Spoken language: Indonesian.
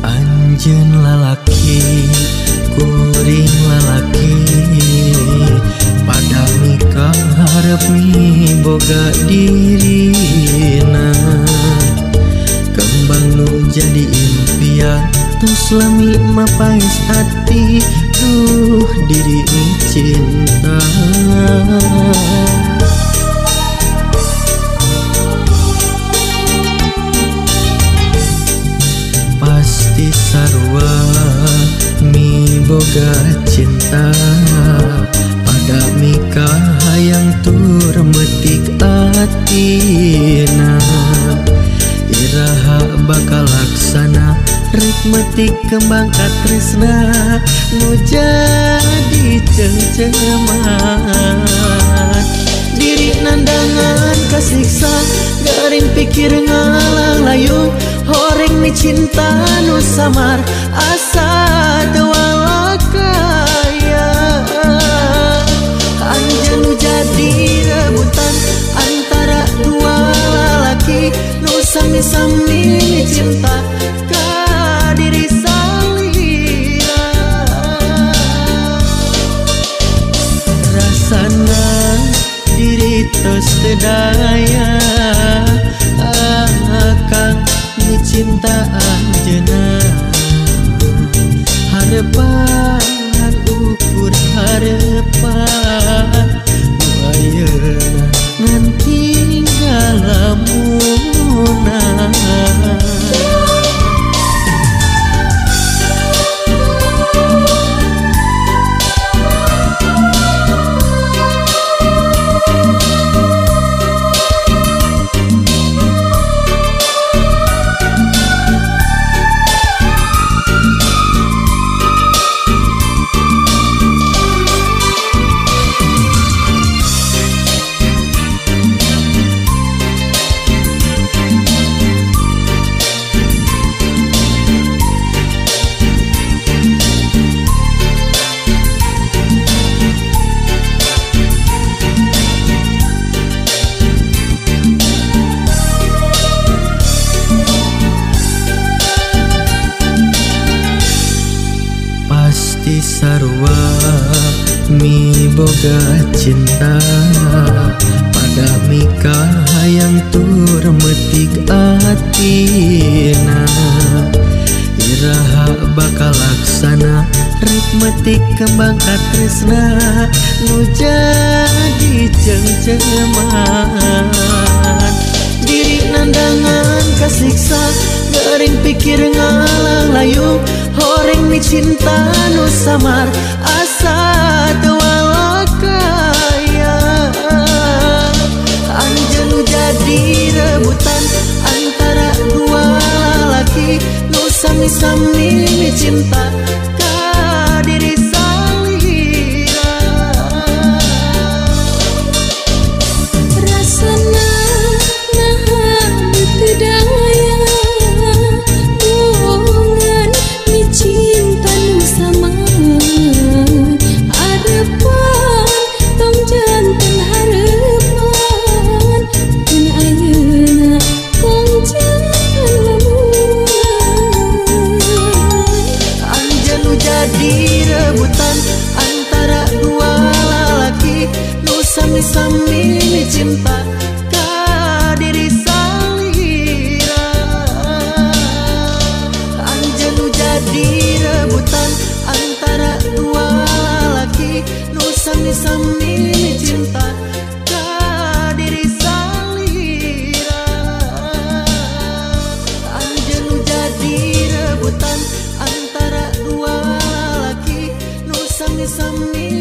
Anjeun lalaki, kuring lalaki, pada mikah harap boga dirina. Kembang nu jadi impian, tos lami mapais hati, duh diri cinta. Pasti sarua mi boga cinta, pada mikah hayang tur metik atina. Iraha bakal laksana rek metik kembang katresna, nu jadi cengceman. Diri nandangan kasiksa, garing pikir ngalang layung, horeng ni cinta nu samar, asa tewalakaya. Anjeun nu jadi rebutan antara dua lalaki, nu sami-sami cinta ka diri salira. Rasana diri tos teu akang nu cinta anjeunna. Harepan ukur harepan nu ayeuna ngan tinggal lamunna. Sarua mi boga cinta, pada mikah hayang tur metik atina. Iraha bakal laksana rek metik kembang katresna, nu jadi cengceman. Diri nandangan kasiksa, garing pikir ngalang layung, horeng ni cinta nu samar, asa tewalakaya. Anjeun nu jadi rebutan antara dua lalaki, nu sami-sami cinta ka diri salira. Rasana nahan teu daya, bohongan ni cinta nu samar. Harepan tong janten harepan, dan ayeuna tong janten lamun. sami-sami